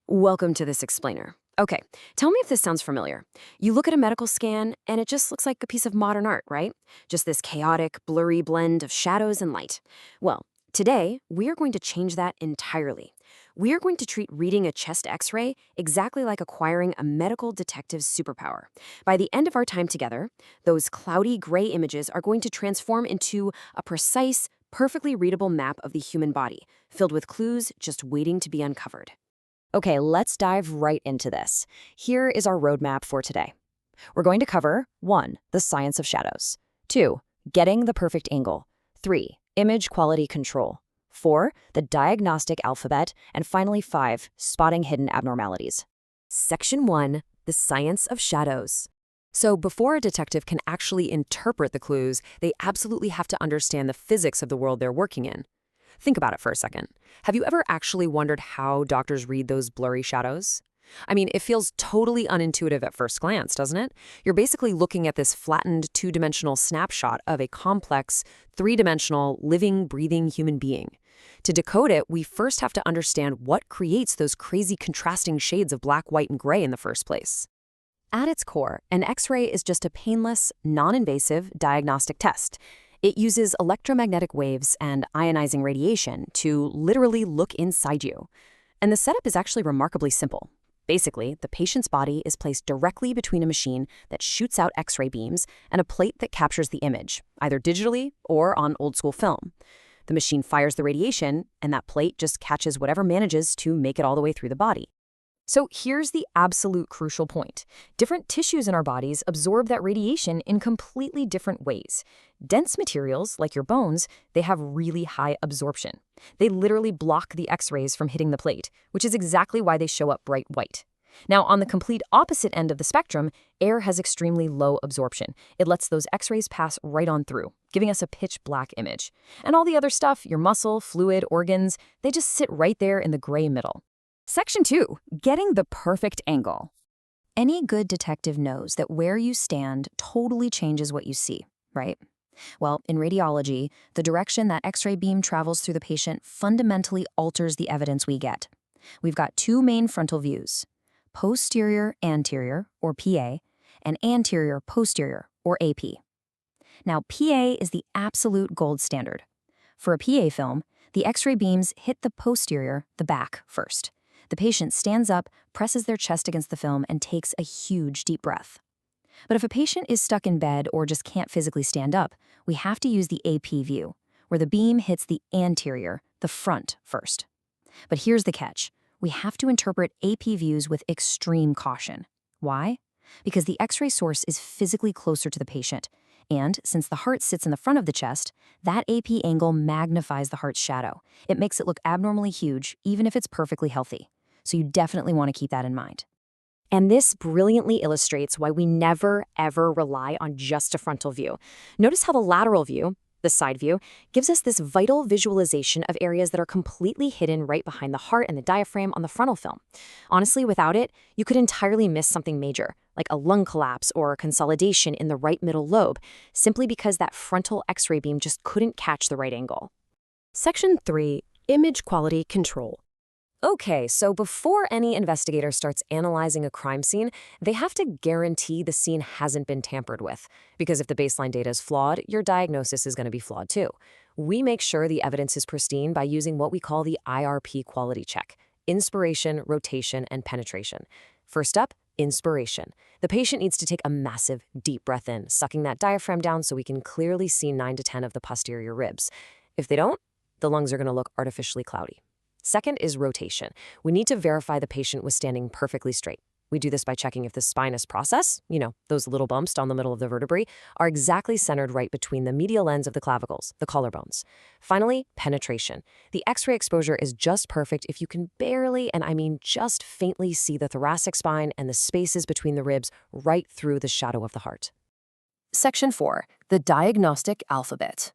Welcome to this explainer. Okay, tell me if this sounds familiar. You look at a medical scan, and it just looks like a piece of modern art, right? Just this chaotic, blurry blend of shadows and light. Well, today, we are going to change that entirely. We are going to treat reading a chest x ray exactly like acquiring a medical detective's superpower. By the end of our time together, those cloudy gray images are going to transform into a precise, perfectly readable map of the human body, filled with clues just waiting to be uncovered. Okay, let's dive right into this. Here is our roadmap for today. We're going to cover 1. The science of shadows. 2. Getting the perfect angle. 3. Image quality control. 4. The diagnostic alphabet. And finally 5. Spotting hidden abnormalities. Section 1. The science of shadows. So before a detective can actually interpret the clues, they absolutely have to understand the physics of the world they're working in. Think about it for a second. Have you ever actually wondered how doctors read those blurry shadows? I mean, it feels totally unintuitive at first glance, doesn't it? You're basically looking at this flattened two-dimensional snapshot of a complex, three-dimensional, living, breathing human being. To decode it, we first have to understand what creates those crazy contrasting shades of black, white, and gray in the first place. At its core, an X-ray is just a painless, non-invasive diagnostic test. It uses electromagnetic waves and ionizing radiation to literally look inside you. And the setup is actually remarkably simple. Basically, the patient's body is placed directly between a machine that shoots out X-ray beams and a plate that captures the image, either digitally or on old-school film. The machine fires the radiation, and that plate just catches whatever manages to make it all the way through the body. So here's the absolute crucial point. Different tissues in our bodies absorb that radiation in completely different ways. Dense materials, like your bones, they have really high absorption. They literally block the X-rays from hitting the plate, which is exactly why they show up bright white. Now, on the complete opposite end of the spectrum, air has extremely low absorption. It lets those X-rays pass right on through, giving us a pitch black image. And all the other stuff, your muscle, fluid, organs, they just sit right there in the gray middle. Section 2. Getting the perfect angle. Any good detective knows that where you stand totally changes what you see, right? Well, in radiology, the direction that X-ray beam travels through the patient fundamentally alters the evidence we get. We've got two main frontal views: posterior anterior, or PA, and anterior posterior, or AP. Now, PA is the absolute gold standard. For a PA film, the X-ray beams hit the posterior, the back, first. The patient stands up, presses their chest against the film, and takes a huge deep breath. But if a patient is stuck in bed or just can't physically stand up, we have to use the AP view, where the beam hits the anterior, the front, first. But here's the catch. We have to interpret AP views with extreme caution. Why? Because the X-ray source is physically closer to the patient, and since the heart sits in the front of the chest, that AP angle magnifies the heart's shadow. It makes it look abnormally huge, even if it's perfectly healthy. So you definitely want to keep that in mind. And this brilliantly illustrates why we never, ever rely on just a frontal view. Notice how the lateral view, the side view, gives us this vital visualization of areas that are completely hidden right behind the heart and the diaphragm on the frontal film. Honestly, without it, you could entirely miss something major, like a lung collapse or consolidation in the right middle lobe, simply because that frontal X-ray beam just couldn't catch the right angle. Section 3. Image quality control. Okay, so before any investigator starts analyzing a crime scene, they have to guarantee the scene hasn't been tampered with. Because if the baseline data is flawed, your diagnosis is going to be flawed too. We make sure the evidence is pristine by using what we call the IRP quality check: inspiration, rotation, and penetration. First up, inspiration. The patient needs to take a massive, deep breath in, sucking that diaphragm down so we can clearly see 9 to 10 of the posterior ribs. If they don't, the lungs are going to look artificially cloudy. Second is rotation. We need to verify the patient was standing perfectly straight. We do this by checking if the spinous process, those little bumps down the middle of the vertebrae, are exactly centered right between the medial ends of the clavicles, the collarbones. Finally, penetration. The X-ray exposure is just perfect if you can barely, and I mean just faintly, see the thoracic spine and the spaces between the ribs right through the shadow of the heart. Section 4. The diagnostic alphabet.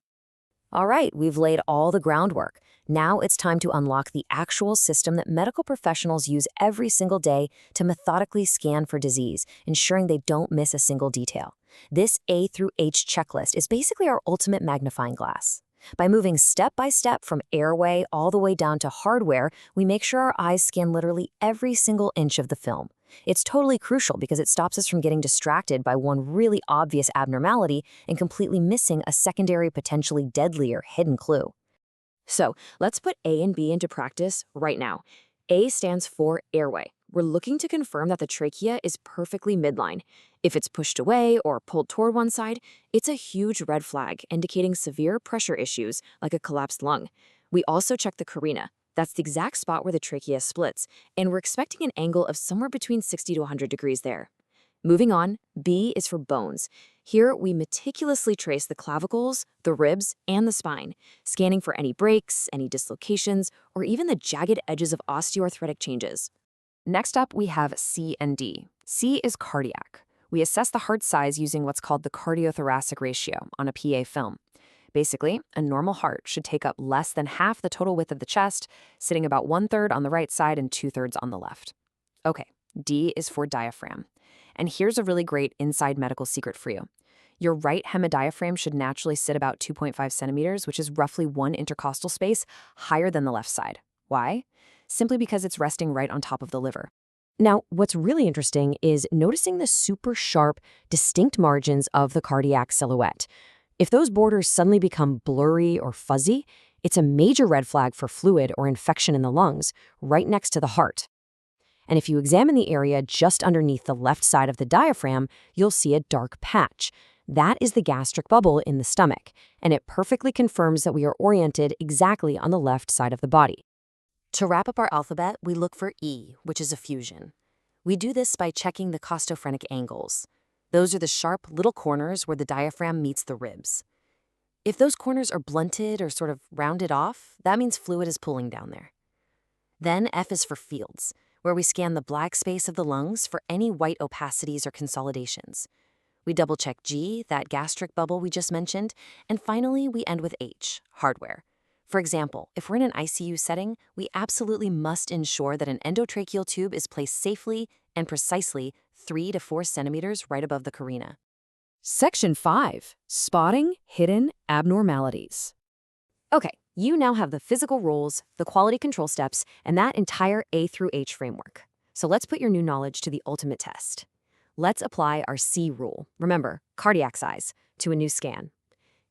All right, we've laid all the groundwork. Now it's time to unlock the actual system that medical professionals use every single day to methodically scan for disease, ensuring they don't miss a single detail. This A through H checklist is basically our ultimate magnifying glass. By moving step by step from airway all the way down to hardware, we make sure our eyes scan literally every single inch of the film. It's totally crucial because it stops us from getting distracted by one really obvious abnormality and completely missing a secondary, potentially deadlier hidden clue. So let's put A and B into practice right now. A stands for airway. We're looking to confirm that the trachea is perfectly midline. If it's pushed away or pulled toward one side, it's a huge red flag indicating severe pressure issues like a collapsed lung. We also check the carina. That's the exact spot where the trachea splits, and we're expecting an angle of somewhere between 60 to 100 degrees there. Moving on, B is for bones. Here, we meticulously trace the clavicles, the ribs, and the spine, scanning for any breaks, any dislocations, or even the jagged edges of osteoarthritic changes. Next up, we have C and D. C is cardiac. We assess the heart size using what's called the cardiothoracic ratio on a PA film. Basically, a normal heart should take up less than half the total width of the chest, sitting about 1/3 on the right side and 2/3 on the left. Okay, D is for diaphragm. And here's a really great inside medical secret for you. Your right hemodiaphragm should naturally sit about 2.5 centimeters, which is roughly 1 intercostal space higher than the left side. Why? Simply because it's resting right on top of the liver. Now, what's really interesting is noticing the super sharp, distinct margins of the cardiac silhouette. If those borders suddenly become blurry or fuzzy, it's a major red flag for fluid or infection in the lungs, right next to the heart. And if you examine the area just underneath the left side of the diaphragm, you'll see a dark patch. That is the gastric bubble in the stomach, and it perfectly confirms that we are oriented exactly on the left side of the body. To wrap up our alphabet, we look for E, which is effusion. We do this by checking the costophrenic angles. Those are the sharp little corners where the diaphragm meets the ribs. If those corners are blunted or sort of rounded off, that means fluid is pooling down there. Then F is for fields, where we scan the black space of the lungs for any white opacities or consolidations. We double-check G, that gastric bubble we just mentioned, and finally we end with H, hardware. For example, if we're in an ICU setting, we absolutely must ensure that an endotracheal tube is placed safely and precisely 3 to 4 centimeters right above the carina. Section 5. Spotting hidden abnormalities. Okay, you now have the physical rules, the quality control steps, and that entire A through H framework. So let's put your new knowledge to the ultimate test. Let's apply our C rule, remember, cardiac size, to a new scan.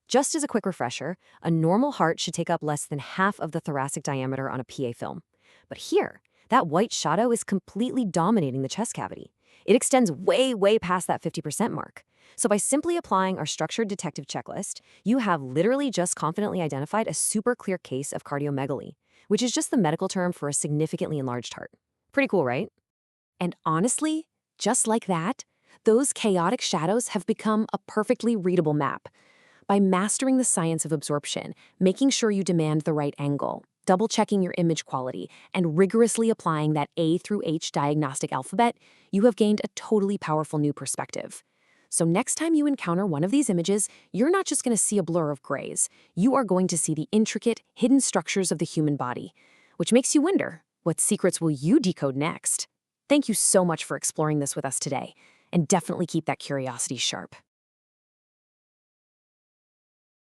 Just as a quick refresher, a normal heart should take up less than half of the thoracic diameter on a PA film. But here, that white shadow is completely dominating the chest cavity. It extends way, way past that 50% mark. So by simply applying our structured detective checklist, you have literally just confidently identified a super clear case of cardiomegaly, which is just the medical term for a significantly enlarged heart. Pretty cool, right? And honestly, just like that, those chaotic shadows have become a perfectly readable map. By mastering the science of absorption, making sure you demand the right angle, double-checking your image quality, and rigorously applying that A through H diagnostic alphabet, you have gained a totally powerful new perspective. So next time you encounter one of these images, you're not just going to see a blur of grays. You are going to see the intricate, hidden structures of the human body, which makes you wonder, what secrets will you decode next? Thank you so much for exploring this with us today, and definitely keep that curiosity sharp.